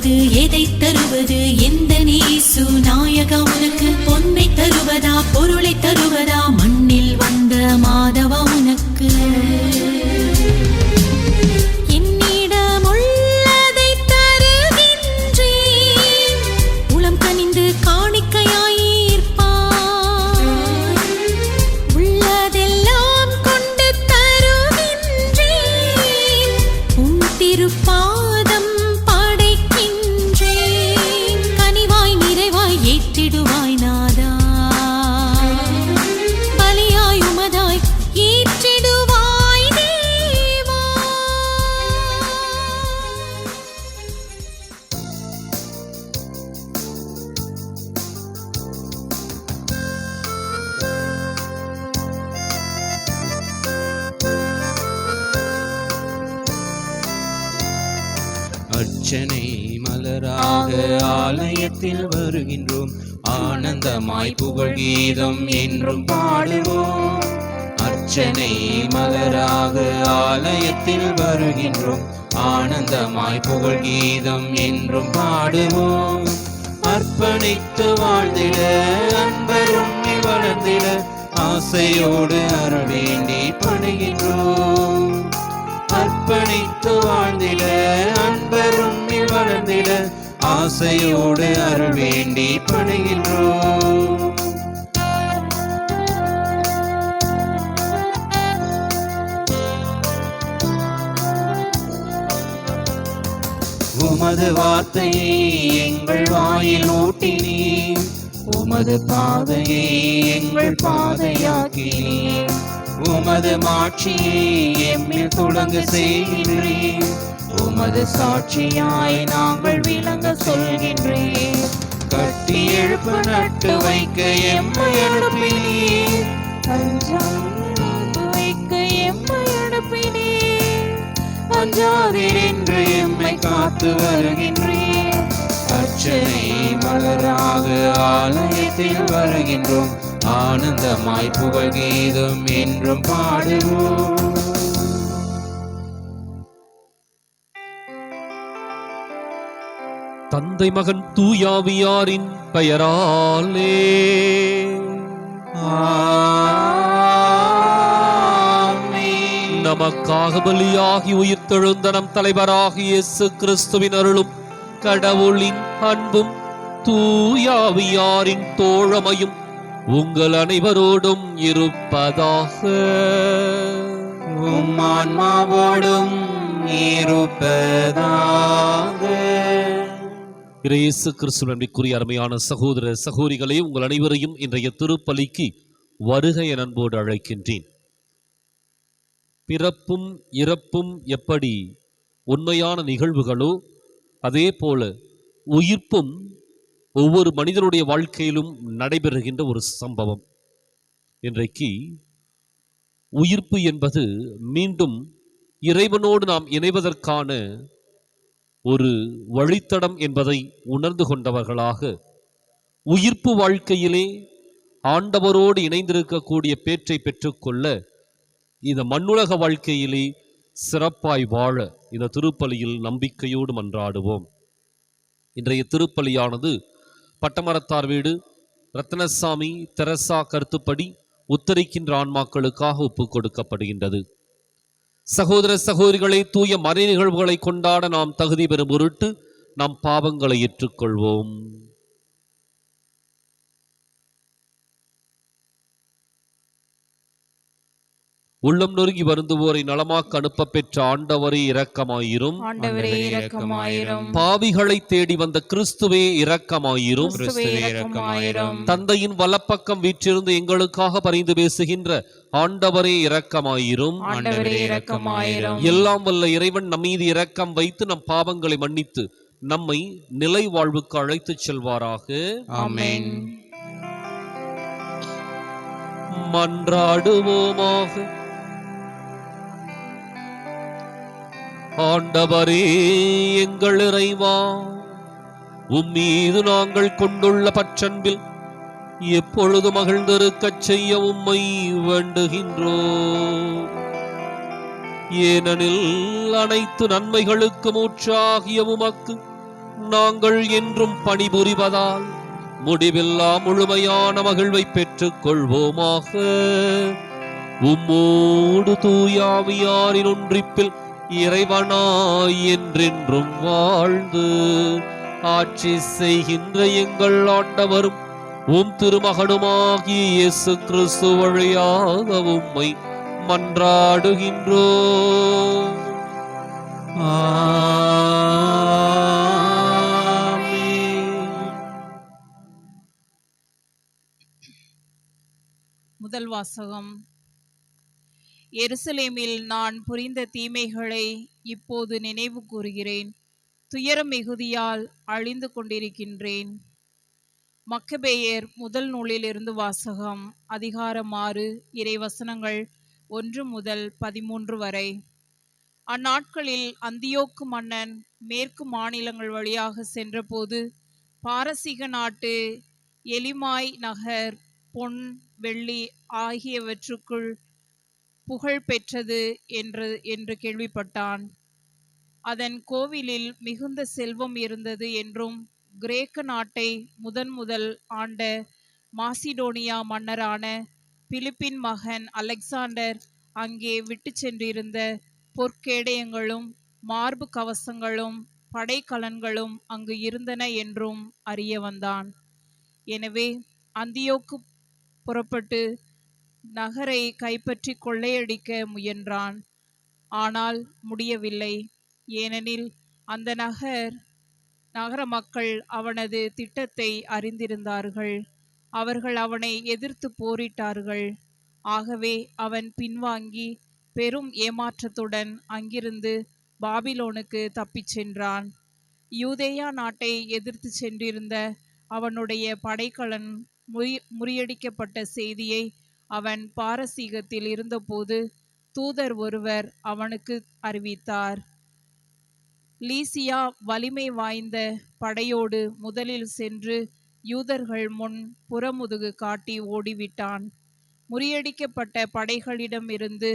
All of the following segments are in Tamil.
தருவது எதை தருவது எந்த நேசு நாயகா உனக்கு பொன்னை தருவதா பொருளை தருவதா மண்ணில் வந்த மாதவா உனக்கு அர்ச்சனை மலராக ஆலயத்தில் வருகின்றோம், ஆனந்தமாய் புகழ் கீதம் என்றும் பாடுவோம். அர்ச்சனை மலராக ஆலயத்தில் வருகின்றோம், ஆனந்தமாய் புகழ் கீதம் என்றும் பாடுவோம். அர்ப்பணித்து வாழ்ந்திட அன்பரும் வளர்ந்திட ஆசையோடு அருள் வேண்டி பணிகின்றோம். அர்ப்பணித்து வாழ்ந்திட அன்பரும் வளர்ந்திட ஆசையோடு அருள் வேண்டி பணிகின்றோம். உமது வார்த்தையை எங்கள் வாயில் ஊட்டினீர், உமது பாதையை எங்கள் பாதையாக்கினீர். உமது மாட்சியை எம்மில் துளங்க செய்கின்றீர், உமது சாட்சியாய் நாங்கள் விளங்க சொல்கின்றேன். கட்டி எழுப்பு நட்டு வைக்க எம்மை அனுப்பினீர், வைக்க எம்மை அனுப்பினீர். அஞ்சாதீர் என்று எம்மை காத்து வருகின்றீர். அர்ச்சனை மலராக ஆலயத்தில் வருகின்றோம், ஆனந்தமாய் புகழ் கீதம் என்றும் பாடுவோம். தந்தை மகன் தூயாவியாரின் பெயராலே நமக்காக பலியாகி உயிர்த்தெழுந்த நம் தலைவராகிய இயேசு கிறிஸ்துவின் அருளும் கடவுளின் அன்பும் தூயாவியாரின் தோழமையும் உங்கள் அனைவரோடும் இருப்பதாக. உம் ஆன்மாவோடும் இருப்பதாக. இயேசு கிறிஸ்துவின் அன்பிற்குரிய அருமையான சகோதர சகோதரிகளே, உங்கள் அனைவரையும் இன்றைய திருப்பலிக்கு வருக என அன்போடு அழைக்கின்றேன். பிறப்பும் இறப்பும் எப்படி உண்மையான நிகழ்வுகளோ அதே போல உயிர்ப்பும் ஒவ்வொரு மனிதனுடைய வாழ்க்கையிலும் நடைபெறுகின்ற ஒரு சம்பவம். இன்றைக்கு உயிர்ப்பு என்பது மீண்டும் இறைவனோடு நாம் இணைவதற்கான ஒரு வழித்தடம் என்பதை உணர்ந்து கொண்டவர்களாக உயிர்ப்பு வாழ்க்கையிலே ஆண்டவரோடு இணைந்திருக்கக்கூடிய பேற்றை பெற்றுக்கொள்ள இந்த மண்ணுலக வாழ்க்கையிலே சிறப்பாய் வாழ இந்த திருப்பலியில் நம்பிக்கையோடு மன்றாடுவோம். இன்றைய திருப்பலியானது பட்டமரத்தார் வீடு ரத்னசாமி தெரசா கருத்துப்படி உத்தரிக்கின்ற ஆன்மாக்களுக்காக ஒப்புக் கொடுக்கப்படுகின்றது. சகோதர சகோதரிகளை, தூய மறை நிகழ்வுகளை கொண்டாட நாம் தகுதி பெறும் பொருட்டு நாம் பாவங்களை ஏற்றுக்கொள்வோம். உள்ளம் நொறுங்கி வருந்துவோரை நலமாக்க அனுப்ப பெற்ற ஆண்டவரே இரக்கமாயிரும். பாவிகளை தேடி வந்த கிறிஸ்துவே இரக்கமாயிரும். தந்தையின் வலப்பக்கம் வீற்றிருந்து எங்களுக்காக பரிந்து பேசுகின்ற ஆண்டவரே இரக்கமாயிரும். எல்லாம் வல்ல இறைவன் நம்மீது இரக்கம் வைத்து நம் பாவங்களை மன்னித்து நம்மை நிலை வாழ்வுக்கு அழைத்து செல்வாராக. ஆமென். மன்றாடுவோமாக. ஆண்டவரே எங்கள் இறைவா, உம்மீது நாங்கள் கொண்டுள்ள பற்றன்பில் எப்பொழுது மகிழ்ந்திருக்கச் செய்ய உம்மை வேண்டுகின்றோம். ஏனெனில் அனைத்து நன்மைகளுக்கு மூச்சாகிய உமக்கு நாங்கள் என்றும் பணிபுரிவதால் முடிவில்லா முழுமையான மகிழ்வை பெற்றுக் கொள்வோமாக. உம்மோடு தூயாவியாரின் ஒன்றிப்பில் இறைவனாய் என்றென்றும் வாழ்ந்து ஆட்சி செய்கின்ற எங்கள் ஆண்டவரும் உம் திருமகனுமாகிய இயேசு கிறிஸ்து வழியாக உம்மை மன்றாடுகின்றோம். முதல் வாசகம். எருசலேமில் நான் புரிந்த தீமைகளை இப்போது நினைவு கூறுகிறேன். துயர மிகுதியால் அழிந்து கொண்டிருக்கின்றேன். மக்கபேயர் முதல் நூலிலிருந்து வாசகம். அதிகாரம் 6, இறைவசனங்கள் 1 முதல் 13 வரை. அந்நாட்களில் அந்தியோக்கு மன்னன் மேற்கு மாநிலங்கள் வழியாக சென்றபோது பாரசீக நாட்டு எலிமாய் நகர் பொன், வெள்ளி ஆகியவற்றுக்குள் புகழ் பெற்றது என்று கேள்விப்பட்டான். அதன் கோவிலில் மிகுந்த செல்வம் இருந்தது என்றும், கிரேக்க நாட்டை முதல் ஆண்ட மாசிடோனியா மன்னரான பிலிப்பின் மகன் அலெக்சாண்டர் அங்கே விட்டு சென்றிருந்த பொற்கேடயங்களும் மார்பு கவசங்களும் படைக்கலன்களும் அங்கு இருந்தன என்றும் அறிய வந்தான். எனவே அந்தியோக்கு புறப்பட்டு நகரை கைப்பற்றி கொள்ளையடிக்க முயன்றான். ஆனால் முடியவில்லை. ஏனெனில் அந்த நகர மக்கள் அவனது திட்டத்தை அறிந்திருந்தார்கள். அவர்கள் அவனை எதிர்த்து போரிட்டார்கள். ஆகவே அவன் பின்வாங்கி பெரும் ஏமாற்றத்துடன் அங்கிருந்து பாபிலோனுக்கு தப்பிச் சென்றான். யூதேயா நாட்டை எதிர்த்து சென்றிருந்த அவனுடைய படைக்கலன் முறியடிக்கப்பட்ட செய்தியை அவன் பாரசீகத்தில் இருந்தபோது தூதர் ஒருவர் அவனுக்கு அறிவித்தார். லீசியா வலிமை வாய்ந்த படையோடு முதலில் சென்று யூதர்கள் முன் புறமுதுகு காட்டி ஓடிவிட்டான். முறியடிக்கப்பட்ட படைகளிடமிருந்து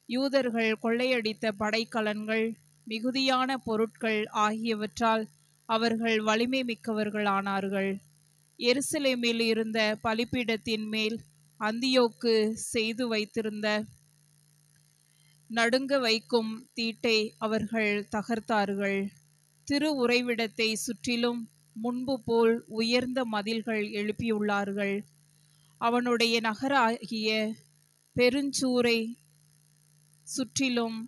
யூதர்கள் கொள்ளையடித்த படைக்கலன்கள், மிகுதியான பொருட்கள் ஆகியவற்றால் அவர்கள் வலிமை மிக்கவர்களானார்கள். எருசலேமில் இருந்த பலிபீடத்தின் மேல் அந்தியோக்கு செய்து வைத்திருந்த நடுங்க வைக்கும் தீட்டை அவர்கள் தகர்த்தார்கள். திரு உறைவிடத்தை சுற்றிலும் முன்பு போல் உயர்ந்த மதில்கள் எழுப்பியுள்ளார்கள். அவனுடைய நகராகிய பெருஞ்சூரை சுற்றிலும்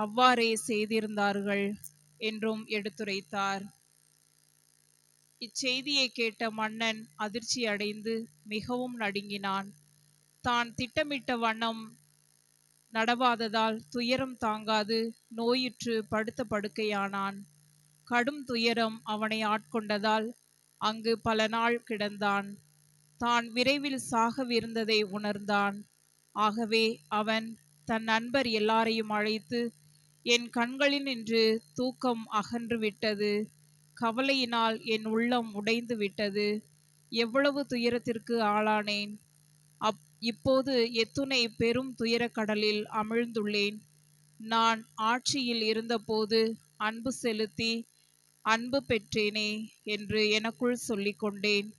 அவ்வாறே செய்திருந்தார்கள் என்றும் எடுத்துரைத்தார். இச்செய்தியை கேட்ட மன்னன் அதிர்ச்சி அடைந்து மிகவும் நடுங்கினான். தான் திட்டமிட்ட வண்ணம் நடவாததால் துயரம் தாங்காது நோயுற்று படுத்த படுக்கையானான். கடும் துயரம் அவனை ஆட்கொண்டதால் அங்கு பல நாள் கிடந்தான். தான் விரைவில் சாகவிருந்ததை உணர்ந்தான். ஆகவே அவன் தன் நண்பர் எல்லாரையும் அழைத்து, என் கண்களினின்று தூக்கம் அகன்று விட்டது. கவலையினால் என் உள்ளம் உடைந்து விட்டது. எவ்வளவு துயரத்திற்கு ஆளானேன். இப்போது எத்துணை பெரும் துயரக்கடலில் அமிழ்ந்துள்ளேன். நான் ஆட்சியில் இருந்தபோது அன்பு செலுத்தி அன்பு பெற்றேனே என்று எனக்குள் சொல்லிக் கொண்டேன்.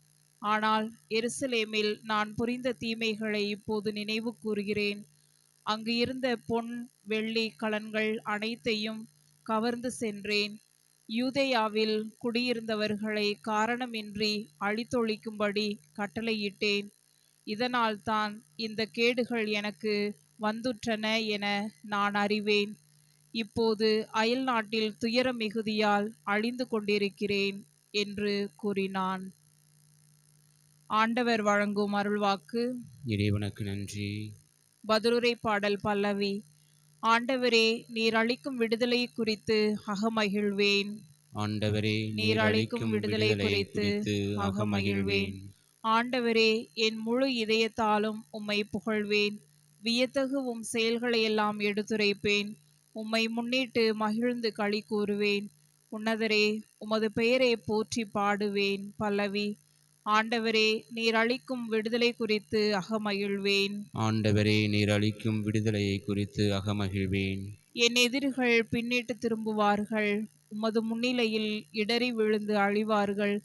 ஆனால் எருசலேமில் நான் புரிந்த தீமைகளை இப்போது நினைவு கூறுகிறேன். அங்கு இருந்த பொன், வெள்ளி கலன்கள் அனைத்தையும் கவர்ந்து சென்றேன். யூதேயாவில் குடியிருந்தவர்களை காரணமின்றி அழித்தொழிக்கும்படி கட்டளையிட்டேன். இதனால் தான் இந்த கேடுகள் எனக்கு வந்துற்றன என நான் அறிவேன். இப்போது அயல் நாட்டில் துயர மிகுதியால் அழிந்து கொண்டிருக்கிறேன் என்று கூறினான். ஆண்டவர் வழங்கும் அருள்வாக்கு. இறைவனுக்கு நன்றி. பதிலுரை பாடல் பல்லவி. ஆண்டவரே, நீர் அளிக்கும் விடுதலை குறித்து அகமகிழ்வேன். ஆண்டவரே, நீர் அளிக்கும் விடுதலை குறித்து அகமகிழ்வேன். ஆண்டவரே, என் முழு இதயத்தாலும் உம்மை புகழ்வேன். வியத்தகு உம் செயல்களையெல்லாம் எடுத்துரைப்பேன். உம்மை முன்னிட்டு மகிழ்ந்து களி கூறுவேன். உன்னதரே, உமது பெயரை போற்றி பாடுவேன். பல்லவி. ஆண்டவரே, நீர் அளிக்கும் விடுதலை குறித்து அகமகிழ்வேன். ஆண்டவரே, நீர் அளிக்கும் விடுதலையை குறித்து அகமகிழ்வேன். என் எதிரிகள் பின்னிட்டு திரும்புவார்கள். உமது முன்னிலையில் இடறி விழுந்து அழிவார்கள்.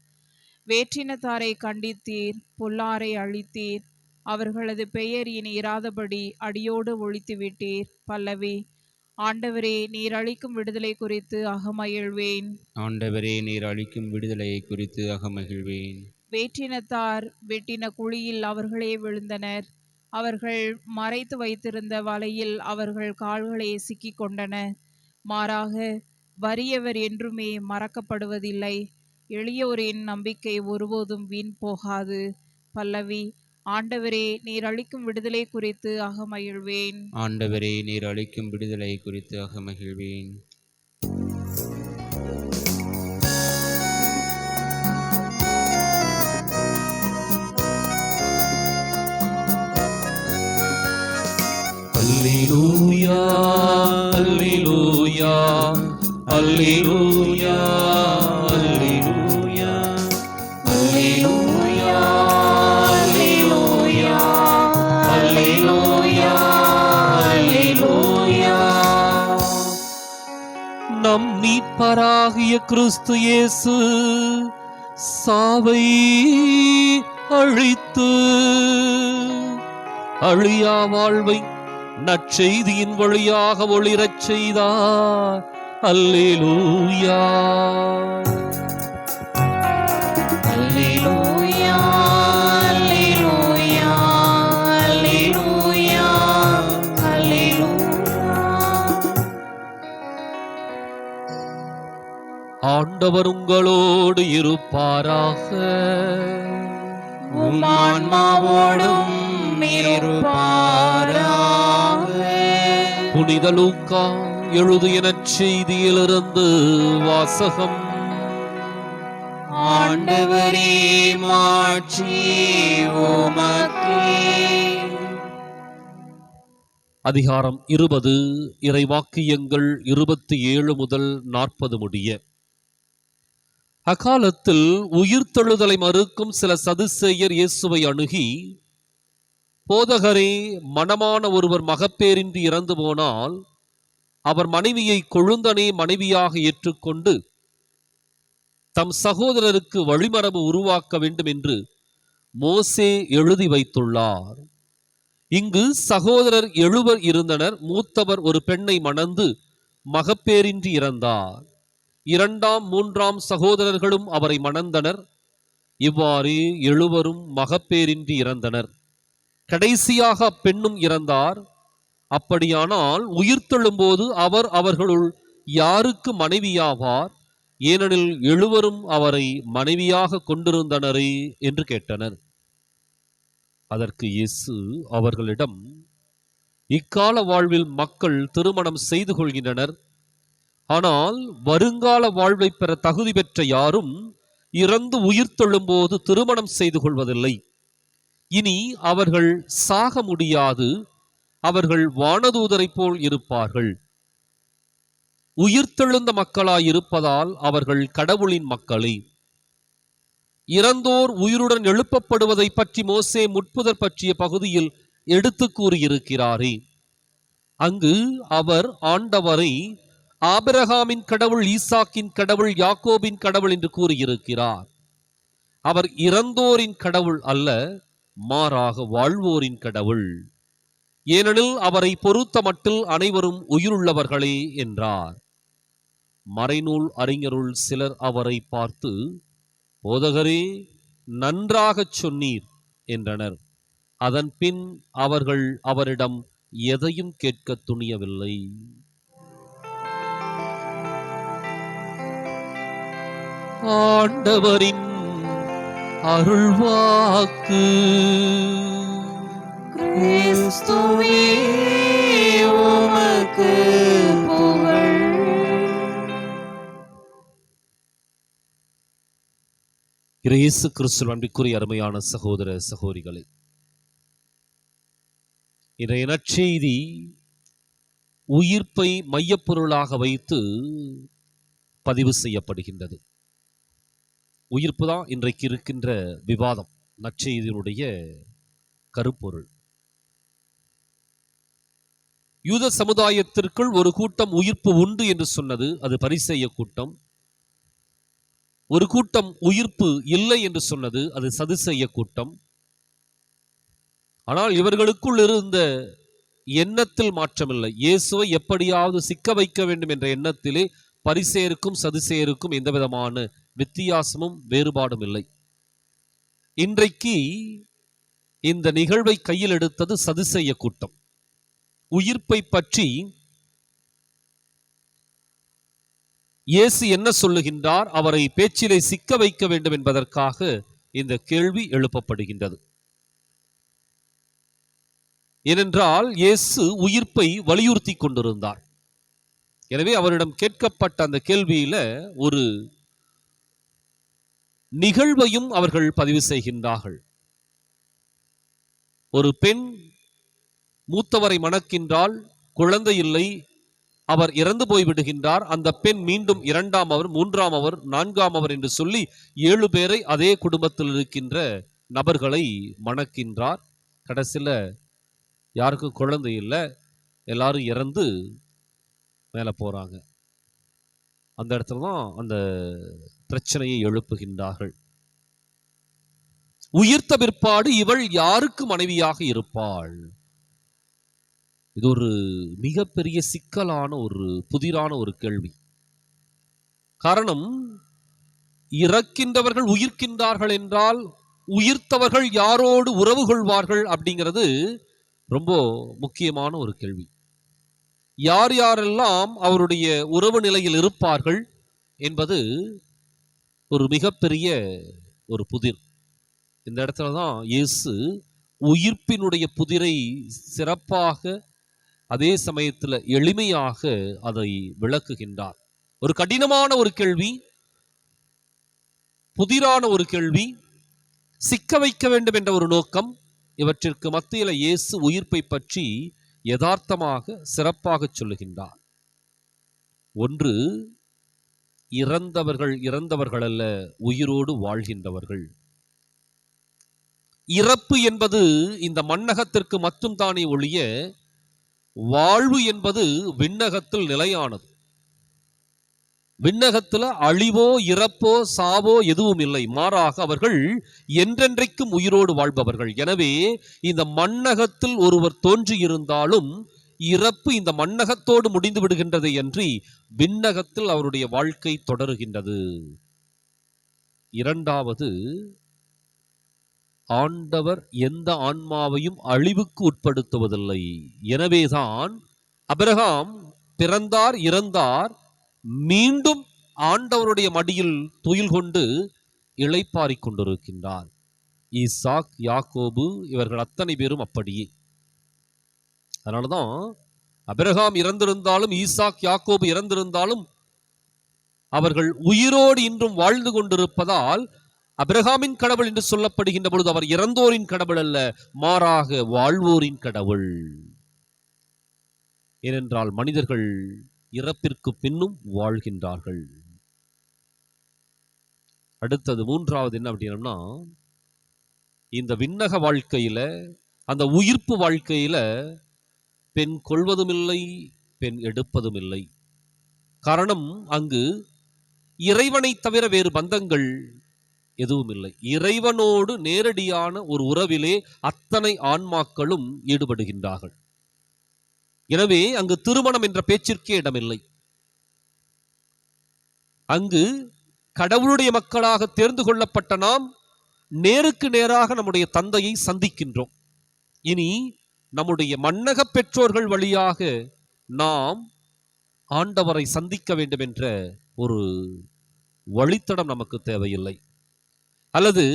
வேற்றினத்தாரை கண்டித்தீர், பொல்லாரை அழித்தீர். அவர்களது பெயர் இனி இராதபடி அடியோடு ஒழித்துவிட்டீர். பல்லவி. ஆண்டவரே, நீர் அளிக்கும் விடுதலை குறித்து அகமகிழ்வேன். ஆண்டவரே, நீர் அளிக்கும் விடுதலையை குறித்து அகமகிழ்வேன். வேற்றினத்தார் வெட்டின குழியில் அவர்களே விழுந்தனர். அவர்கள் மறைத்து வைத்திருந்த வலையில் அவர்கள் கால்களை சிக்கிக் கொண்டன. மாறாக வறியவர் என்றுமே மறக்கப்படுவதில்லை. எளியோரின் நம்பிக்கை ஒருபோதும் வீண் போகாது. பல்லவி. ஆண்டவரே, நீர் அளிக்கும் விடுதலை குறித்து அகமகிழ்வேன். ஆண்டவரே, நீர் அளிக்கும் விடுதலை குறித்து அகமகிழ்வேன். அல்லேலூயா, அல்லேலூயா, அல்லேலூயா, அல்லேலூயா, அல்லேலூயா, அல்லேலூயா, அல்லேலூயா, அல்லேலூயா. நம் மீட்பராகிய கிறிஸ்து இயேசு சாவை அழித்து அழியா வாழ்வை நற்செய்தியின் வழியாக ஒளிரச் செய்தார். அல்லேலூயா, அல்லேலூயா, அல்லேலூயா, அல்லேலூயா, அல்லேலூயா. ஆண்டவர் உங்களோடு இருப்பாராக. உம் ஆன்மாவோடும் இருப்பாராக. புனித லூக்கா எழுதிய நற்செய்தியிலிருந்து வாசகம். ஆண்டவரே, மாட்சி உமக்கே. அதிகாரம் 20, இறைவாக்கியங்கள் 27 முதல் 40 முடிய. அக்காலத்தில் உயிர்த்தெழுதலை மறுக்கும் சில சதுசேயர் இயேசுவை அணுகி, போதகரே, மணமான ஒருவர் மகப்பேரின்றி இறந்து போனால் அவர் மனைவியை கொழுந்தனே மனைவியாக ஏற்றுக்கொண்டு தம் சகோதரருக்கு வழிமரபு உருவாக்க வேண்டும் என்று மோசே எழுதி வைத்துள்ளார். இங்கு சகோதரர் 7 இருந்தனர். மூத்தவர் ஒரு பெண்ணை மணந்து மகப்பேரின்றி இறந்தார். 2ஆம் 3ஆம் சகோதரர்களும் அவரை மணந்தனர். இவ்வாறு 7 மகப்பேரின்றி இறந்தனர். கடைசியாக அப்பெண்ணும் இறந்தார். அப்படியானால் உயிர்த்தெழும்போது அவர் அவர்களுள் யாருக்கு மனைவியாவார்? ஏனெனில் 7 அவரை மனைவியாக கொண்டிருந்தனரே என்று கேட்டனர். அதற்கு இயேசு அவர்களிடம், இக்கால வாழ்வில் மக்கள் திருமணம் செய்து கொள்கின்றனர். ஆனால் வருங்கால வாழ்வை பெற தகுதி பெற்ற யாரும் இறந்து உயிர்த்தெழும்போது திருமணம் செய்து கொள்வதில்லை. இனி அவர்கள் சாக முடியாது. அவர்கள் வானதூதரை போல் இருப்பார்கள். உயிர்த்தெழுந்த மக்களாயிருப்பதால் அவர்கள் கடவுளின் மக்களே. இறந்தோர் உயிருடன் எழுப்பப்படுவதை பற்றி மோசே முட்புதர் பற்றிய பகுதியில் எடுத்து கூறியிருக்கிறாரே. அங்கு அவர் ஆண்டவரை ஆபிரகாமின் கடவுள், ஈசாக்கின் கடவுள், யாக்கோபின் கடவுள் என்று கூறியிருக்கிறார். அவர் இறந்தோரின் கடவுள் அல்ல, மாறாக வாழ்வோரின் கடவுள். ஏனெனில் அவரை பொறுத்த மட்டில் அனைவரும் உயிருள்ளவர்களே என்றார். மறைநூல் அறிஞருள் சிலர் அவரை பார்த்து, போதகரே, நன்றாகச் சொன்னீர் என்றனர். அதன் பின் அவர்கள் அவரிடம் எதையும் கேட்க துணியவில்லை. ஆண்டவரின் அருள்வாக்கு. கிறிஸ்துவே, உமக்கு புகழ். இயேசு கிறிஸ்துவின் அன்பிற்குரிய அருமையான சகோதர சகோதரிகளே, இன்றைய நற்செய்தி உயிர்ப்பை மையப்பொருளாக வைத்து பதிவு செய்யப்படுகின்றது. உயிர்ப்பு தான் இன்றைக்கு இருக்கின்ற விவாதம், நற்செய்தியினுடைய கருப்பொருள். யூத சமுதாயத்திற்குள் ஒரு கூட்டம் உயிர்ப்பு உண்டு என்று சொன்னது அது பரிசேய கூட்டம். ஒரு கூட்டம் உயிர்ப்பு இல்லை என்று சொன்னது அது சதுசேய கூட்டம். ஆனால் இவர்களுக்குள் இருந்த எண்ணத்தில் மாற்றமில்லை. இயேசுவை எப்படியாவது சிக்க வைக்க வேண்டும் என்ற எண்ணத்திலே பரிசேயருக்கும் சதுசேயருக்கும் எந்த விதமான வித்தியாசமும் வேறுபாடும் இல்லை. இன்றைக்கு இந்த நிகழ்வை கையில் எடுத்தது சதுசேய கூட்டம். உயிர்ப்பை பற்றி இயேசு என்ன சொல்லுகின்றார், அவரை பேச்சிலே சிக்க வைக்க வேண்டும் என்பதற்காக இந்த கேள்வி எழுப்பப்படுகின்றது. ஏனென்றால் இயேசு உயிர்ப்பை வலியுறுத்தி கொண்டிருந்தார். எனவே அவரிடம் கேட்கப்பட்ட அந்த கேள்வியில ஒரு நிகழ்வையும் அவர்கள் பதிவு செய்கின்றார்கள். ஒரு பெண் மூத்தவரை மணக்கின்றால், குழந்தை இல்லை, அவர் இறந்து போய்விடுகின்றார். அந்த பெண் மீண்டும் 2ஆம் அவர், 3ஆம் அவர், 4ஆம் அவர் என்று சொல்லி 7 பேரை அதே குடும்பத்தில் இருக்கின்ற நபர்களை மணக்கின்றார். கடைசியில் யாருக்கும் குழந்தை இல்லை, எல்லாரும் இறந்து மேலே போறாங்க. அந்த இடத்துல தான் அந்த பிரச்சனையை எழுப்புகின்றார்கள். உயிர்த்த பிற்பாடு இவள் யாருக்கு மனைவியாக இருப்பாள்? இது ஒரு மிகப்பெரிய சிக்கலான ஒரு புதிரான ஒரு கேள்வி. காரணம், இறக்கின்றவர்கள் உயிர்க்கின்றார்கள் என்றால் உயிர்த்தவர்கள் யாரோடு உறவு கொள்வார்கள் அப்படிங்கிறது ரொம்ப முக்கியமான ஒரு கேள்வி. யார் யாரெல்லாம் அவருடைய உறவு நிலையில் இருப்பார்கள் என்பது ஒரு மிகப்பெரிய ஒரு புதிர். இந்த இடத்துல தான் இயேசு உயிர்ப்பினுடைய புதிரை சிறப்பாக, அதே சமயத்தில் எளிமையாக அதை விளக்குகின்றார். ஒரு கடினமான ஒரு கேள்வி, புதிரான ஒரு கேள்வி, சிக்க வைக்க வேண்டும் என்ற ஒரு நோக்கம். இவற்றிற்கு மத்தியில் இயேசு உயிர்ப்பை பற்றி யதார்த்தமாக சிறப்பாக சொல்லுகின்றார். ஒன்று, இறந்தவர்கள் அல்ல, உயிரோடு வாழ்கின்றவர்கள். இறப்பு என்பது இந்த மண்ணகத்திற்கு மட்டும் தானே ஒழிய, வாழ்வு என்பது விண்ணகத்தில் நிலையானது. விண்ணகத்துல அழிவோ இறப்போ சாவோ எதுவும் இல்லை. மாறாக அவர்கள் என்றென்றைக்கும் உயிரோடு வாழ்பவர்கள். எனவே இந்த மண்ணகத்தில் ஒருவர் தோன்றியிருந்தாலும் இறப்பு இந்த மண்ணகத்தோடு முடிந்து விடுகின்றது என்று விண்ணகத்தில் அவருடைய வாழ்க்கை தொடருகின்றது. இரண்டாவது, ஆண்டவர் எந்த ஆன்மாவையும் அழிவுக்கு உட்படுத்துவதில்லை. எனவேதான் ஆபிரகாம் பிறந்தார், இறந்தார், மீண்டும் ஆண்டவருடைய மடியில் துயில் கொண்டு இளைப்பாறிக் கொண்டிருக்கின்றார். ஈசாக், யாக்கோபு இவர்கள் அத்தனை பேரும் அப்படியே. அதனாலதான் ஆபிரகாம் இறந்திருந்தாலும், ஈசாக், யாக்கோபு இறந்திருந்தாலும் அவர்கள் உயிரோடு இன்றும் வாழ்ந்து கொண்டிருப்பதால் ஆபிரகாமின் கடவுள் என்று சொல்லப்படுகின்ற பொழுது அவர் இறந்தோரின் கடவுள் அல்ல, மாறாக வாழ்வோரின் கடவுள். ஏனென்றால் மனிதர்கள் இறப்பிற்கு பின்னும் வாழ்கின்றார்கள். அடுத்தது மூன்றாவது என்ன அப்படின்னா, இந்த விண்ணக வாழ்க்கையில, அந்த உயிர்ப்பு வாழ்க்கையில பெண் கொள்வதும் இல்லை, பெண் எடுப்பதும் இல்லை. காரணம், அங்கு இறைவனை தவிர வேறு பந்தங்கள் எதுவும் இல்லை. இறைவனோடு நேரடியான ஒரு உறவிலே அத்தனை ஆன்மாக்களும் ஈடுபடுகின்றார்கள். எனவே அங்கு திருமணம் என்ற பேச்சிற்கே இடமில்லை. அங்கு கடவுளுடைய மக்களாக தேர்ந்து கொள்ளப்பட்ட நாம் நேருக்கு நேராக நம்முடைய தந்தையை சந்திக்கின்றோம். இனி நம்முடைய மன்னக பெற்றோர்கள் வழியாக நாம் ஆண்டவரை சந்திக்க வேண்டும் என்ற ஒரு வழித்தடம் நமக்கு தேவையில்லை. அல்லது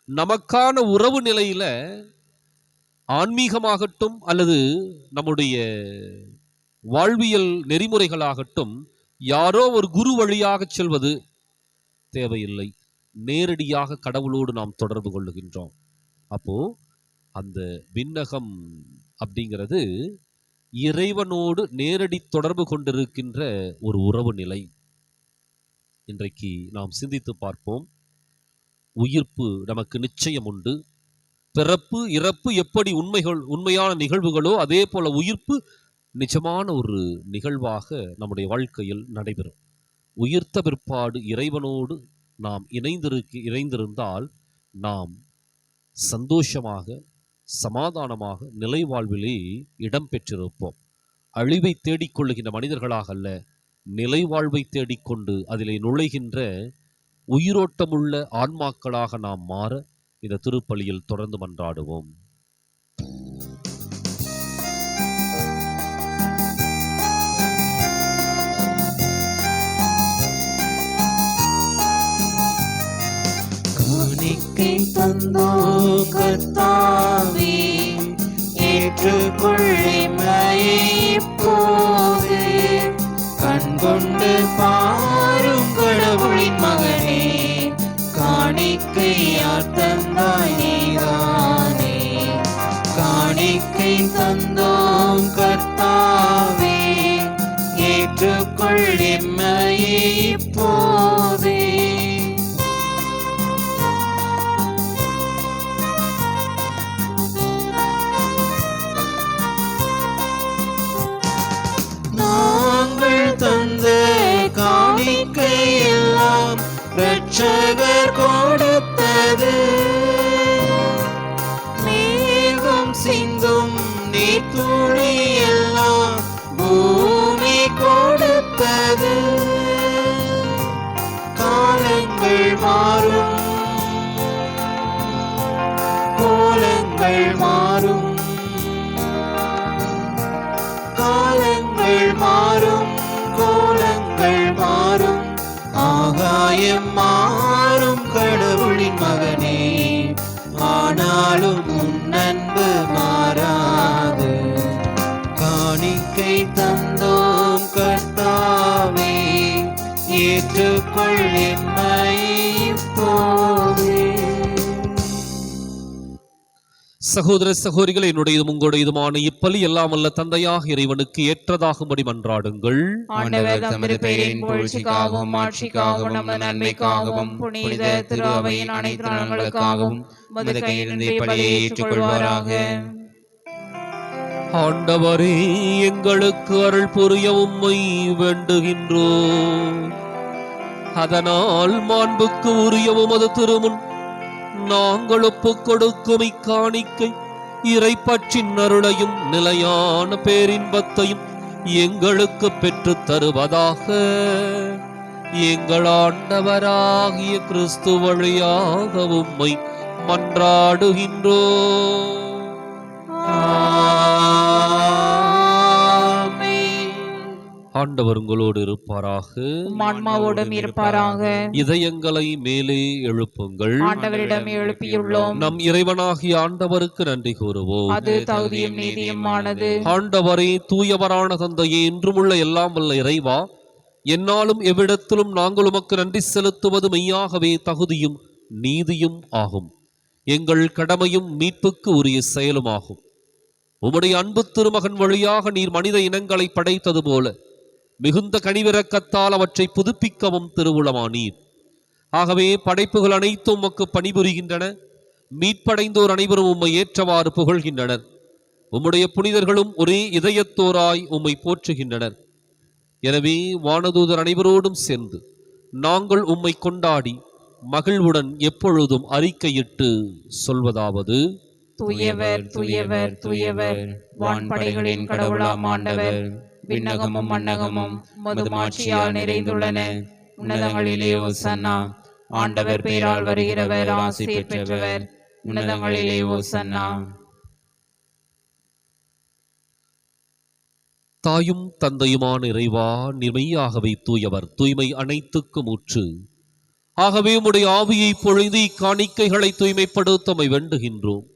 நமக்கான உறவு நிலையில ஆன்மீகமாகட்டும் அல்லது நம்முடைய வாழ்வியல் நெறிமுறைகளாகட்டும் யாரோ ஒரு குரு வழியாக செல்வது தேவையில்லை. நேரடியாக கடவுளோடு நாம் தொடர்பு கொள்ளுகின்றோம். அப்போ அந்த விண்ணகம் அப்படிங்கிறது இறைவனோடு நேரடி தொடர்பு கொண்டிருக்கின்ற ஒரு உறவு நிலை. இன்றைக்கு நாம் சிந்தித்து பார்ப்போம். உயிர்ப்பு நமக்கு நிச்சயம் உண்டு. பிறப்பு இறப்பு எப்படி உண்மையான நிகழ்வுகளோ அதே போல உயிர்ப்பு நிஜமான ஒரு நிகழ்வாக நம்முடைய வாழ்க்கையில் நடைபெறும். உயிர்த்த பிற்பாடு இறைவனோடு நாம் இணைந்திருந்தால் நாம் சந்தோஷமாக, சமாதானமாக நிலை வாழ்விலே இடம் பெற்றிருப்போம். அழிவை தேடிக்கொள்ளுகின்ற மனிதர்களாக அல்ல, நிலை வாழ்வை தேடிக்கொண்டு அதிலே நுழைகின்ற உயிரோட்டமுள்ள ஆன்மாக்களாக நாம் மாற இந்த திருப்பலியில் தொடர்ந்து மன்றாடுவோம். காணிக்கை தந்தோம் கர்த்தாவே, ஏற்றுக்கொள்ளைமையை இப்போது கண்கொண்டு பாரும் கடவுளின் மகனே, காணிக்கையார் தந்தாய் நீதானே. காணிக்கை தந்தோம் கர்த்தாவே, ஏற்றுக்கொள்ளைமையை இப்போதே. காணிக்கை எல்லாம் இரட்சகர் கொடுத்தது, மேகம் சிந்தும் நீர்த்துளி எல்லாம் பூமி கொடுத்தது. காலங்கள் மாறும், கோலங்கள் மாறும், காலங்கள் மாறும், கோலங்கள் மாறும், ஆகாயம் மாறும் கடவுளின் மகனே, ஆனாலும் உன் அன்பு மாறாது. காணிக்கை தந்தோம் கர்த்தாவே, ஏற்றுக்கொள் எம்மை இப்போதே. சகோதர சகோதரிகள், என்னுடையதும் உங்களுடையதுமான இப்பலி எல்லாம் வல்ல தந்தையாக இறைவனுக்கு ஏற்றதாகும்படி மன்றாடுங்கள். ஆண்டவர் தமது பெயரின் புகழ்ச்சிக்காகவும் மாட்சிக்காகவும் நமது நன்மைக்காகவும் புனித திரு அவையின் அனைத்து நலன்களுக்காகவும் உமது கையிலிருந்து பலியை ஏற்றுக்கொள்வாராக. ஆண்டவரே, எங்களுக்கு அருள் புரிய உம்மை வேண்டுகின்றோம். அதனால் மாண்புக்கு உரிய உமது திருமுன் நாங்கள் ஒப்புக் கொடுக்கும் இக்காணிக்கை இறைப்பற்றின் அருளையும் நிலையான பேரின்பத்தையும் எங்களுக்கு பெற்று தருவதாக. எங்கள் ஆண்டவராகிய கிறிஸ்து வழியாக உம்மை மன்றாடுகின்றோம். ஆண்டவர் உங்களோடு இருப்பாராக, ஆன்மாவோடும் இருப்பாராக. இதயங்களை மேலே எழுப்புங்கள். ஆண்டவரிடம் எழுப்பியுள்ளோம். நம் இறைவனாகிய ஆண்டவருக்கு நன்றி கூறுவோம். அது தகுதியும் நீதியுமானது. ஆண்டவரே, தூயவரான தந்தையே, என்றுமுள்ள எல்லாம் வல்ல இறைவா, என்னாலும் எவ்விடத்திலும் நாங்கள் உமக்கு நன்றி செலுத்துவது மெய்யாகவே தகுதியும் நீதியும் ஆகும். எங்கள் கடமையும் மீட்புக்கு உரிய செயலுமாகும். உம்முடைய அன்பு திருமகன் வழியாக நீர் மனித இனங்களை படைத்தது போல மிகுந்த கனிவிரக்கத்தால் அவற்றை புதுப்பிக்கவும் திருவுளமானீர். ஆகவே படைப்புகள் அனைத்தும் உமக்கு பணிபுரிகின்றன. மீட்படைந்தோர் அனைவரும் உம்மை ஏற்றவாறு புகழ்கின்றனர். உம்முடைய புனிதர்களும் ஒரே இதயத்தோராய் உம்மை போற்றுகின்றனர். எனவே வானதூதர் அனைவரோடும் சேர்ந்து நாங்கள் உம்மை கொண்டாடி மகிழ்வுடன் எப்பொழுதும் அறிக்கையிட்டு சொல்வதாவது: தூயவர் தூயவர் தூயவர், வான்படைகளின் கடவுளாம் ஆண்டவர். விண்ணகமும் மண்ணகமும் உமது மாட்சியால் நிறைந்துள்ளன. உன்னதங்களிலே ஓசன்னா. ஆண்டவர் பெயரால் வருகிறவர் ஆசி பெற்றவர். உன்னதங்களிலே ஓசன்னா. தாயும் தந்தையுமான இறைவா, நிர்மையாகவே தூயவர், தூய்மை அனைத்துக்கும் ஊற்று. ஆகவே உம்முடைய ஆவியை பொழிந்து இக்காணிக்கைகளை தூய்மைப்படுத்தமை வேண்டுகின்றோம்.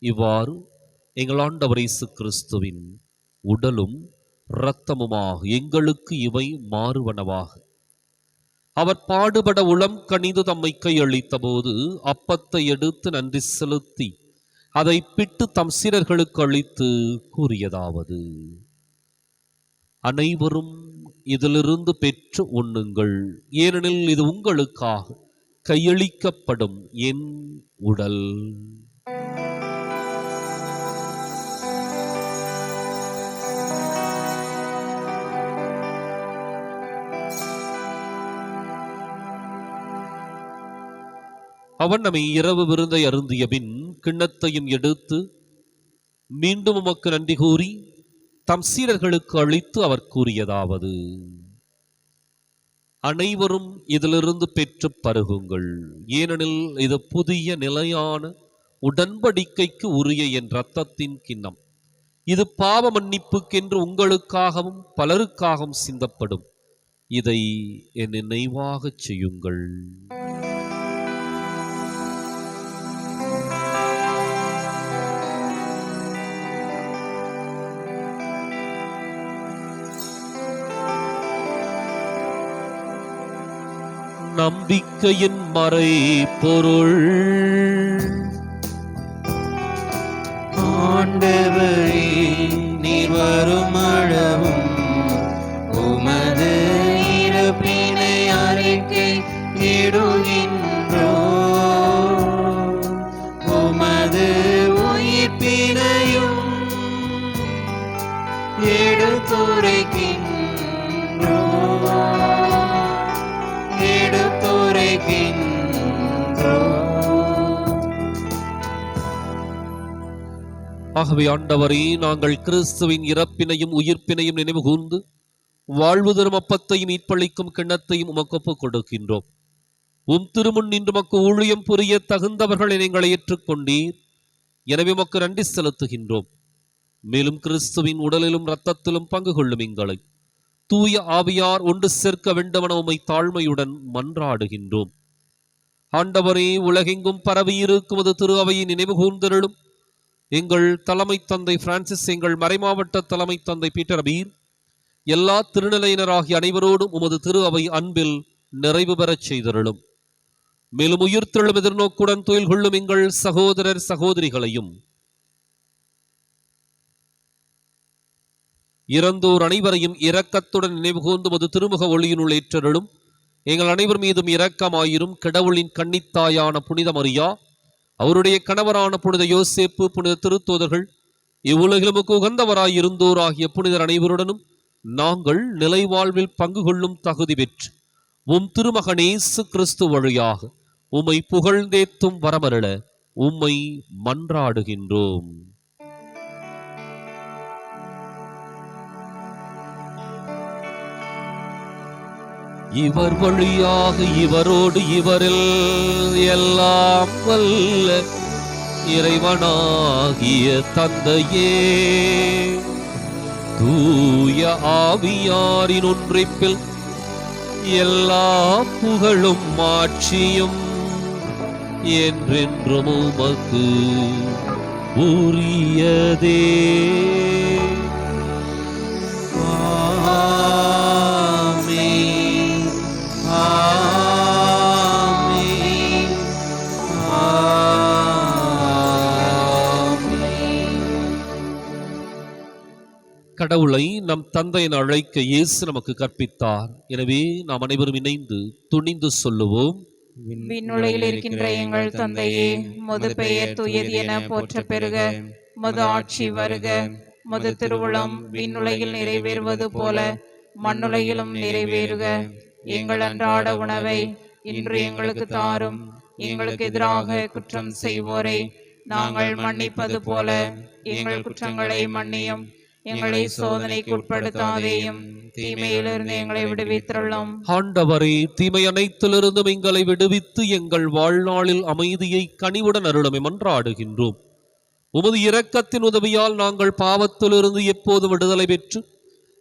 இவ்வாறு எங்கள் ஆண்டவர் இயேசு கிறிஸ்துவின் உடலும் இரத்தமுமாக எங்களுக்கு இவை மாறுவனவாக. அவர் பாடுபட உளம் கனிந்து தம்மை கையளித்த போது அப்பத்தை எடுத்து நன்றி செலுத்தி அதை பிட்டு தம் சீடர்களுக்கு அளித்து கூறியதாவது: அனைவரும் இதிலிருந்து பெற்று உண்ணுங்கள், ஏனெனில் இது உங்களுக்காக கையளிக்கப்படும் என் உடல். அவன் நம்மை இரவு விருந்தை அருந்திய பின் கிண்ணத்தையும் எடுத்து மீண்டும் உமக்கு நன்றி கூறி தம் சீடர்களுக்கு அளித்து அவர் கூறியதாவது: அனைவரும் இதிலிருந்து பெற்று பருகுங்கள், ஏனெனில் இது புதிய நிலையான உடன்படிக்கைக்கு உரிய என் இரத்தத்தின் கிண்ணம். இது பாவ மன்னிப்புக்கென்று உங்களுக்காகவும் பலருக்காகவும் சிந்தப்படும். இதை என் நினைவாகச் செய்யுங்கள். நம்பிக்கையின் மறை பொருள். ஆண்டவரே, நீர் வரும் அளவும் உமது இறப்பினை அறிக்கை இடுகின்றோம், உமது உயிர்ப்பினையும் ஆகவே ஆண்டவரே, நாங்கள் கிறிஸ்துவின் இறப்பினையும் உயிர்ப்பினையும் நினைவு கூர்ந்து வாழ்வு தரும் அப்பத்தையும் மீட்பளிக்கும் கிண்ணத்தையும் உமக்கு ஒப்புக் கொடுக்கின்றோம். உம் திருமுன் நின்று உமக்கு ஊழியம் புரிய தகுந்தவர்களை நீங்கள் ஏற்றுக்கொண்டீர். எனவே உமக்கு நன்றி செலுத்துகின்றோம். மேலும் கிறிஸ்துவின் உடலிலும் இரத்தத்திலும் பங்கு கொள்ளும் எங்களை தூய ஆவியார் ஒன்று சேர்க்க வேண்டுமென உம்மை தாழ்மையுடன் மன்றாடுகின்றோம். ஆண்டவரே, உலகெங்கும் பரவியிருக்கும் அது திரு அவையை நினைவு கூர்ந்தருளும். எங்கள் தலைமை தந்தை பிரான்சிஸ், எங்கள் மறைமாவட்ட தலைமை தந்தை பீட்டர் அபீர், எல்லா திருநிலையினராகிய அனைவரோடும் உமது திரு அவை அன்பில் நிறைவு பெறச் செய்தருளும். மேலும் உயிர்த்தெழும் எதிர்நோக்குடன் துயில் கொள்ளும் எங்கள் சகோதரர் சகோதரிகளையும் இறந்தோர் அனைவரையும் இரக்கத்துடன் நினைவு கூர்ந்து உமது திருமுக ஒளியினுள் ஏற்றருளும். எங்கள் அனைவர் மீதும் இரக்கமாயிரும். கடவுளின் கன்னித்தாயான புனித மரியா, அவருடைய கணவரான புனித யோசேப்பு, புனித திருத்தூதர்கள், இவ்வுலகிலும் உகந்தவராய் இருந்தோர் ஆகிய புனிதர் அனைவருடனும் நாங்கள் நிலை வாழ்வில் பங்கு கொள்ளும் தகுதி பெற்று உம் திருமகன் இயேசு கிறிஸ்து வழியாக உம்மை புகழ்ந்தேத்தும் வரமருள உம்மை மன்றாடுகின்றோம். இவர் வழியாக இவரோடு இவரில் எல்லாம் வல்ல இறைவனாகிய தந்தையே, தூய ஆவியாரின் ஒன்றிப்பில் எல்லா புகழும் மாட்சியும் என்றென்றும் உமக்கு உரியதே. கடவுளை நம் தந்தை என அழைக்க இயேசு நமக்கு கற்பித்தார். எனவே நாம் அனைவரும் இணைந்து துணிந்து சொல்லுவோம்: விண்ணுலகில் இருக்கின்ற எங்கள் தந்தையே, உமது பெயர் தூயது என போற்ற பெறுக. உமது ஆட்சி வருக. உமது திருவுளம் விண்ணுலகில் நிறைவேறுவது போல மண்ணுலகிலும் நிறைவேறுக. எங்கள் அன்றாட உணவை இன்று எங்களுக்கு தாரும். எங்களுக்கு எதிராக குற்றம் செய்வோரை நாங்கள் மன்னிப்பது போல எங்கள் குற்றங்களை மன்னியும். எங்களை சோதனைக்கு உட்படுத்தாதேயும், தீமையிலிருந்து எங்களை விடுவித்தருளும். ஆண்டவரே, தீமை அனைத்திலிருந்தும் எங்களை விடுவித்து எங்கள் வாழ்நாளில் அமைதியை கனிவுடன் அருளும் மன்றாடுகின்றோம். உமது இரக்கத்தின் உதவியால் நாங்கள் பாவத்திலிருந்து எப்போது விடுதலை பெற்று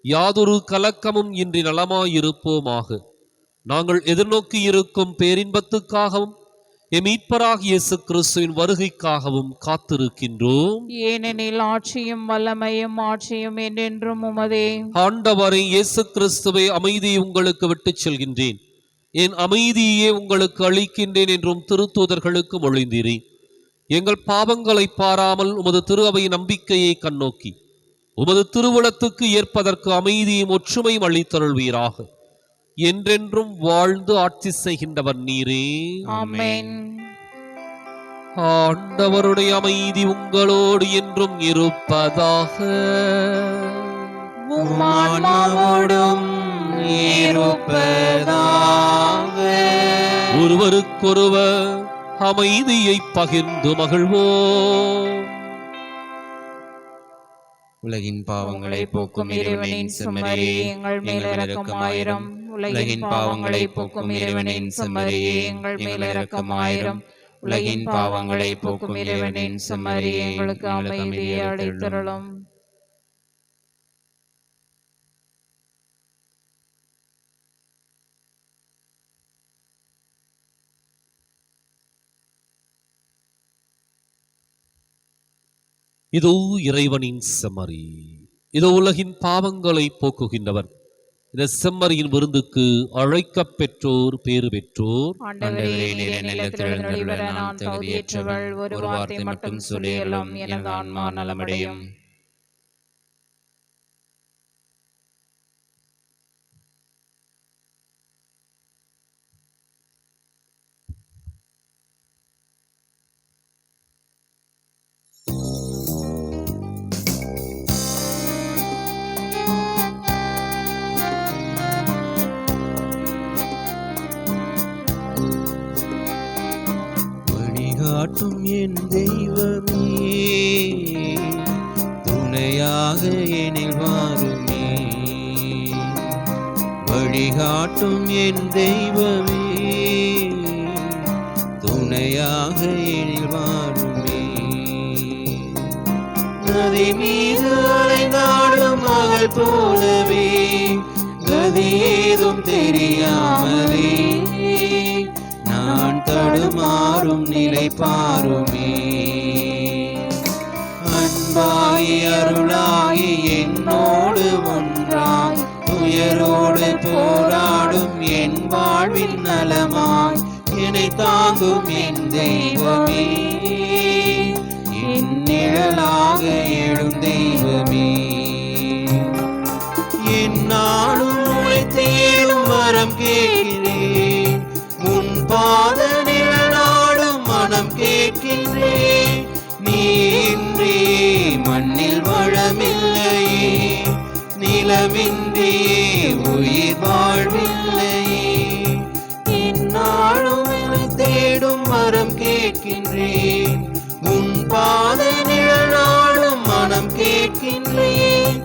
யாதொரு கலக்கமும் இன்றி நலமாயிருப்போமாக. நாங்கள் எதிர்நோக்கி இருக்கும் பேரின்பத்துக்காகவும் எம் மீட்பராகிய இயேசு கிறிஸ்துவின் வருகைக்காகவும் காத்திருக்கின்றோம். ஏனெனில் ஆட்சியும் வல்லமையும் மாட்சியும் என்றென்றும் உமதே. ஆண்டவரே இயேசு கிறிஸ்துவை, அமைதியை உங்களுக்கு விட்டுச் செல்கின்றேன், என் அமைதியே உங்களுக்கு அளிக்கின்றேன் என்றும் திருத்தூதர்களுக்கு மொழிந்தீரே. எங்கள் பாவங்களை பாராமல் உமது திரு அவை நம்பிக்கையை கண்ணோக்கி உமது திருவுளத்துக்கு ஏற்பதற்கு அமைதியும் ஒற்றுமையும் அளித்தருள்வீராக. என்றென்றும் வாழ்ந்து ஆட்சி செய்கின்றவர் நீரே. ஆமென். ஆண்டவருடைய அமைதி உங்களோடு என்றும் இருப்பதாக. உம் ஆன்மாவோடும் இருப்பதாக. ஒருவருக்கொருவர் அமைதியை பகிர்ந்து மகிழ்வோம். உலகின் பாவங்களை போக்கும் இறைவனின் செம்மறியே எங்கள் மேல் இரக்கமாயிரம். உலகின் பாவங்களை போக்கும் இறைவனின் செம்மறியே எங்கள் மேல் இரக்கமாயிரம். உலகின் பாவங்களை போக்கும் இறைவனின் செம்மறியே எங்களுக்கு அமைதியை அளித்தருளும். இதோ இறைவனின் செம்மறி, இதோ உலகின் பாவங்களை போக்குகின்றவர். இந்த செம்மறியின் விருந்துக்கு அழைக்கப் பெற்றோர் பேறு பெற்றோர். ஆண்டவரே, நீர் நிலத்தில் நுழைவர நான் தகுதியற்றவள். ஒரு வார்த்தை மட்டும் சொல்லியலும் எனது ஆன்மா நலமடையும். வழிகாட்டும் என் தெய்வமே, துணையாக எனில் வாருமே. வழிகாட்டும் என் தெய்வமே, துணையாக எனில் வாருமே. நதி மீது அலைந்தாடும் மகள் போலவே, கதி ஏதும் தெரியாமலே நான் தடுமாறும் நிலை பாருமே. அன்பாகி அருளாகி என்னோடு ஒன்றாய், துயரோடு போராடும் என் வாழ்வின் நலமாய் என்னை தாங்கும் என் தெய்வமே, என் நிழலாக எழும் தெய்வமே. என்னாலும் உன்னை தேடும் வரம் கேட்கிறேன், உன் பாத நிழலாடும் மனம் கேட்கின்றேன். நீ இன்றி மண்ணில் வளமில்லையே, நிலமின்றியே உயிர் வாழ்வில்லையே. என்னாலும் உன்னை தேடும் வரம் கேட்கின்றேன், உன் பாத நிழலாடும் மனம் கேட்கின்றேன்.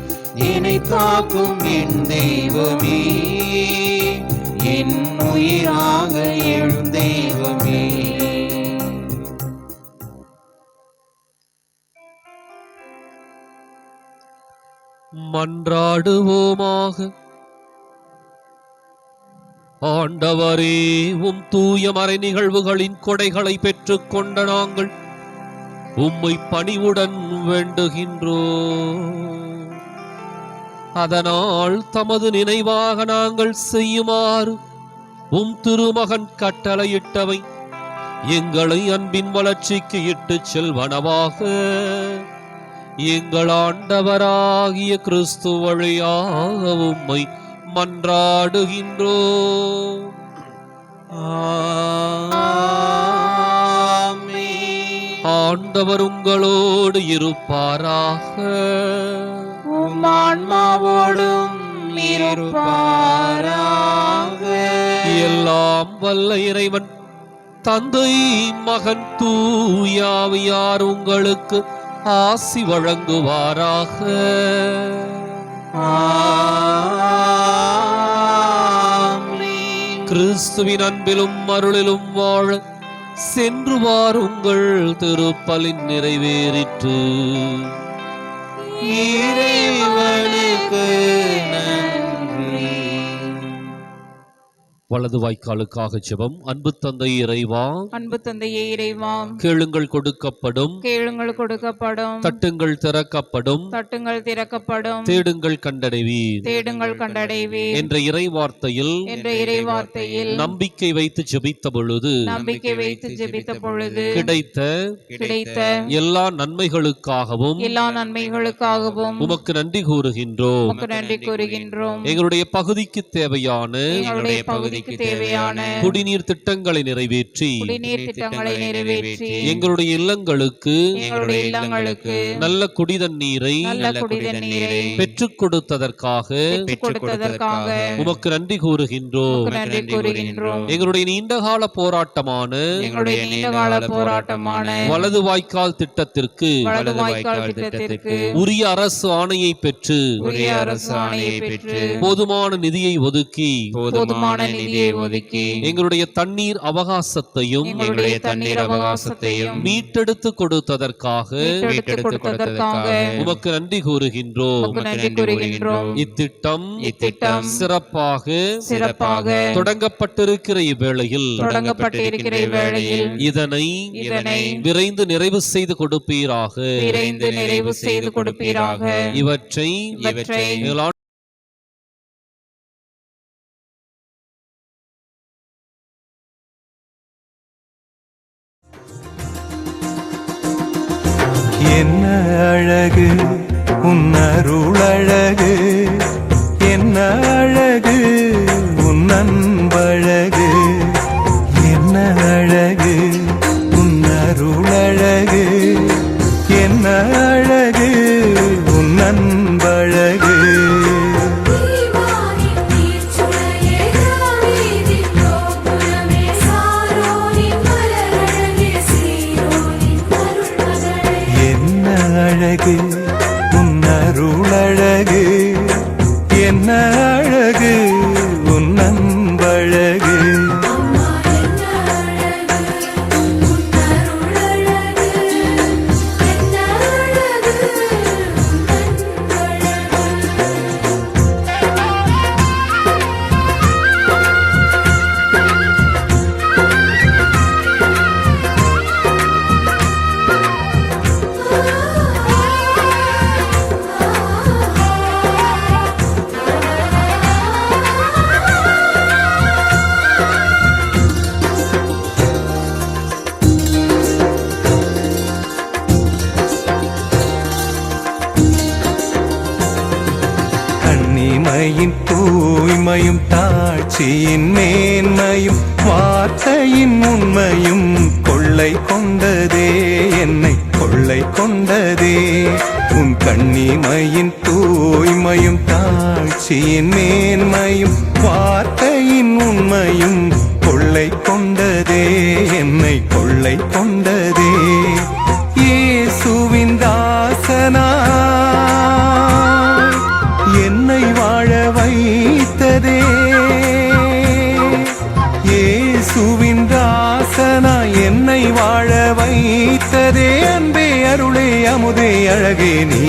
என்னை காக்கும் என் தெய்வமே, என் உயிராக எழும் தெய்வமே. மன்றாடுவோமாக. ஆண்டவரே, உம் தூய மறை நிகழ்வுகளின் கொடைகளை பெற்றுக் கொண்ட நாங்கள் உம்மை பணிவுடன் வேண்டுகின்றோம். அதனால் தமது நினைவாக நாங்கள் செய்யுமாறு உம் திருமகன் கட்டளையிட்டவை எங்களை அன்பின் வளர்ச்சிக்கு இட்டுச் செல்வனவாக எங்கள் ஆண்டவராகிய கிறிஸ்து வழியாக உம்மை மன்றாடுகின்றோம். ஆண்டவர் உங்களோடு இருப்பாராக. உம் ஆன்மாவோடும் இருப்பாராக. எல்லாம் வல்ல இறைவன் தந்தை மகன் தூயாவியார் உங்களுக்கு ஆசி வழங்குவாராக. கிறிஸ்துவின் அன்பிலும் அருளிலும் வாழ சென்று வாருங்கள். திருப்பலின் நிறைவேறிற்று. இறைவனுக்கு நன்றி. வலது வாய்க்காலுக்காக ஜெபம். அன்பு தந்தை இறைவா, அன்பு தந்தையே இறைவா, கேளுங்கள் கொடுக்கப்படும், கேளுங்கள் கொடுக்கப்படும், தட்டுங்கள் திறக்கப்படும், தட்டுங்கள் திறக்கப்படும், தேடுங்கள் கண்டடைவீர் தேடுங்கள் கண்டடைவீர் என்ற இறைவார்த்தையில் நம்பிக்கை வைத்து ஜெபித்த பொழுது கிடைத்த எல்லா நன்மைகளுக்காகவும் உமக்கு நன்றி கூறுகின்றோம். எங்களுடைய பகுதிக்கு தேவையான வாழ்க்கைக்கு தேவையான குடிநீர் திட்டங்களை நிறைவேற்றி குடிநீர் திட்டங்களை நிறைவேற்றி எங்களுடைய இல்லங்களுக்கு எங்களுடைய இல்லங்களுக்கு நல்ல குடிதண்ணீரை பெற்றுக் கொடுத்ததற்காக உமக்கு நன்றி கூறுகின்றோம். எங்களுடைய நீண்டகால போராட்டமான வலது வாய்க்கால் திட்டத்திற்கு உரிய அரசு ஆணையை பெற்று போதுமான நிதியை ஒதுக்கி எங்களுடைய தண்ணீர் அவகாசத்தையும் மீட்டெடுத்து கொடுத்ததற்காக உமக்கு நன்றி கூறுகின்றோம். இத்திட்டம் சிறப்பாக தொடங்கப்பட்டிருக்கிற இவ்வேளையில் இதனை விரைந்து நிறைவு செய்து கொடுப்பீராக. இவற்றை என்ன அழகு உன்னருளழகு, என்ன அழகு உன் அன்பழகு, என்ன அழகு உன்னருளழகு, என்ன அழகு உன் அன்பழகு. அழகு உன்னருளழகு, என்ன அழகு உன் அன்பழகு. கண்ணிமையின் தூய்மையும் தாட்சியின் மேன்மையும் வார்த்தையின் உண்மையும் கொள்ளை கொண்டதே, என்னை கொள்ளை கொண்டதே. உன் கண்ணிமையின் தூய்மையும் தாட்சியின் மேன்மையும் வார்த்தையின் உண்மையும் கொள்ளை கொண்டதே, என்னை கொள்ளை கொண்டதே. இயேசுவின் தாசனா என்னை வாழ வைத்ததே, இயேசுவின் தாசனா என்னை வாழ வைத்ததே. அன்பே அருளே அமுதே அழகே நீ